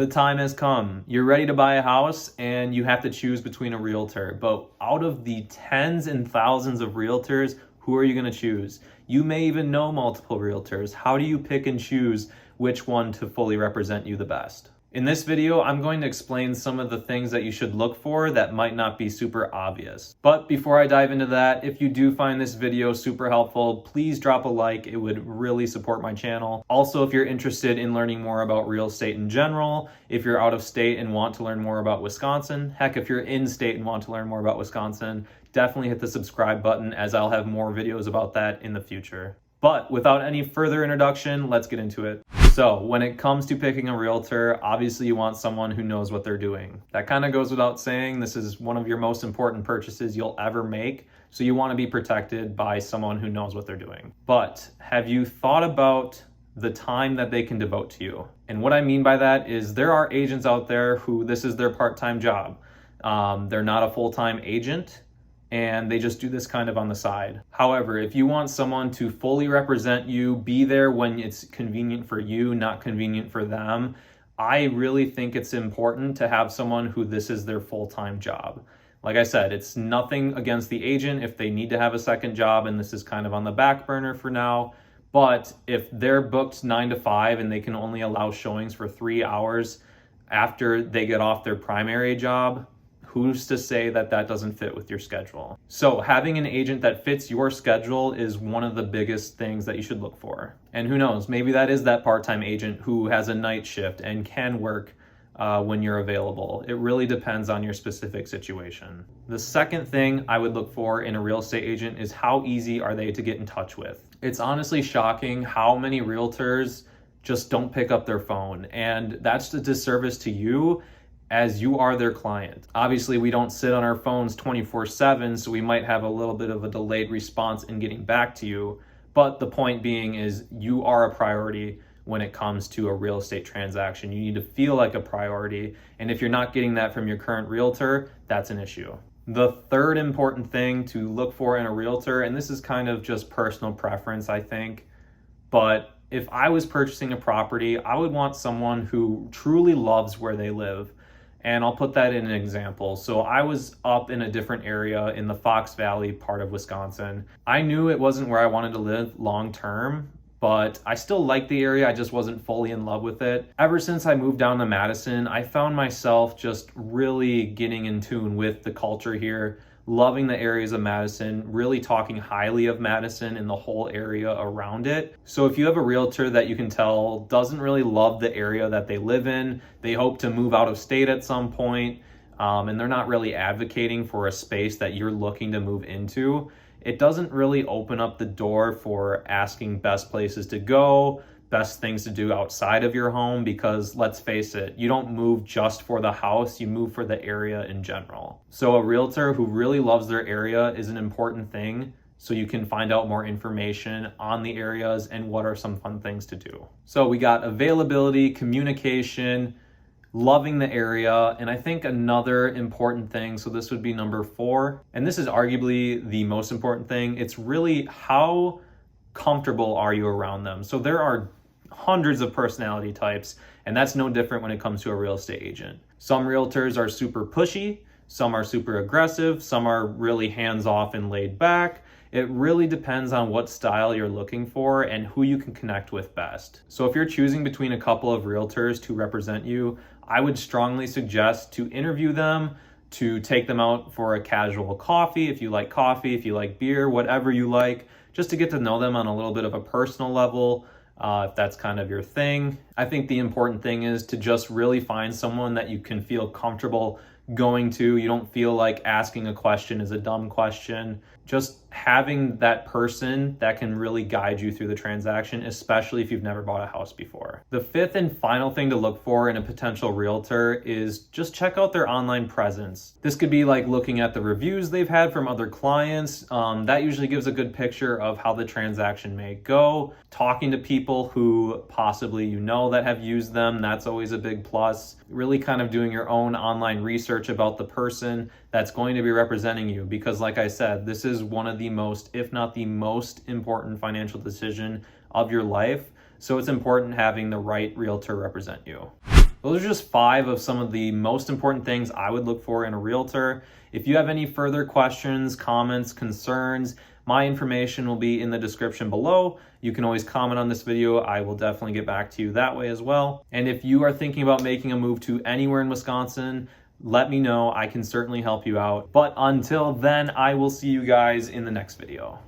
The time has come. You're ready to buy a house and you have to choose between a realtor. But out of the tens and thousands of realtors, who are you going to choose? You may even know multiple realtors. How do you pick and choose which one to fully represent you the best? In this video, I'm going to explain some of the things that you should look for that might not be super obvious. But before I dive into that, if you do find this video super helpful, please drop a like. It would really support my channel. Also, if you're interested in learning more about real estate in general, if you're out of state and want to learn more about Wisconsin, heck, if you're in state and want to learn more about Wisconsin, definitely hit the subscribe button as I'll have more videos about that in the future. But without any further introduction, let's get into it. So when it comes to picking a realtor, obviously you want someone who knows what they're doing. That kind of goes without saying. This is one of your most important purchases you'll ever make. So you want to be protected by someone who knows what they're doing. But have you thought about the time that they can devote to you? And what I mean by that is there are agents out there who this is their part-time job. They're not a full-time agent, and they just do this kind of on the side. However, if you want someone to fully represent you, be there when it's convenient for you, not convenient for them, I really think it's important to have someone who this is their full-time job. Like I said, it's nothing against the agent if they need to have a second job and this is kind of on the back burner for now. But if they're booked 9 to 5 and they can only allow showings for 3 hours after they get off their primary job, who's to say that that doesn't fit with your schedule? So having an agent that fits your schedule is one of the biggest things that you should look for. And who knows, maybe that is that part-time agent who has a night shift and can work when you're available. It really depends on your specific situation. The second thing I would look for in a real estate agent is how easy are they to get in touch with. It's honestly shocking how many realtors just don't pick up their phone, and that's a disservice to you as you are their client. Obviously, we don't sit on our phones 24/7, so we might have a little bit of a delayed response in getting back to you. But the point being is you are a priority when it comes to a real estate transaction. You need to feel like a priority. And if you're not getting that from your current realtor, that's an issue. The third important thing to look for in a realtor, and this is kind of just personal preference, I think, but if I was purchasing a property, I would want someone who truly loves where they live. And I'll put that in an example. So I was up in a different area in the Fox Valley part of Wisconsin. I knew it wasn't where I wanted to live long term, but I still liked the area. I just wasn't fully in love with it. Ever since I moved down to Madison, I found myself just really getting in tune with the culture here, loving the areas of Madison, really talking highly of Madison and the whole area around it. So if you have a realtor that you can tell doesn't really love the area that they live in, they hope to move out of state at some point, and they're not really advocating for a space that you're looking to move into, it doesn't really open up the door for asking best places to go, best things to do outside of your home, because let's face it, you don't move just for the house, you move for the area in general. So a realtor who really loves their area is an important thing, so you can find out more information on the areas and what are some fun things to do. So we got availability, communication, loving the area, and I think another important thing, so this would be number 4, and this is arguably the most important thing, it's really how comfortable are you around them. So there are hundreds of personality types, and that's no different when it comes to a real estate agent. Some realtors are super pushy, some are super aggressive, some are really hands-off and laid back. It really depends on what style you're looking for and who you can connect with best. So if you're choosing between a couple of realtors to represent you, I would strongly suggest to interview them, to take them out for a casual coffee, if you like coffee, if you like beer, whatever you like, just to get to know them on a little bit of a personal level, if that's kind of your thing. I think the important thing is to just really find someone that you can feel comfortable going to. You don't feel like asking a question is a dumb question. Just having that person that can really guide you through the transaction, especially if you've never bought a house before. The fifth and final thing to look for in a potential realtor is just check out their online presence. This could be like looking at the reviews they've had from other clients. That usually gives a good picture of how the transaction may go. Talking to people who possibly you know that have used them, that's always a big plus. Really kind of doing your own online research about the person that's going to be representing you, because like I said, this is one of the most, if not the most important financial decision of your life. So it's important having the right realtor represent you. Those are just 5 of some of the most important things I would look for in a realtor. If you have any further questions, comments, concerns, my information will be in the description below. You can always comment on this video. I will definitely get back to you that way as well. And if you are thinking about making a move to anywhere in Wisconsin, let me know. I can certainly help you out. But until then, I will see you guys in the next video.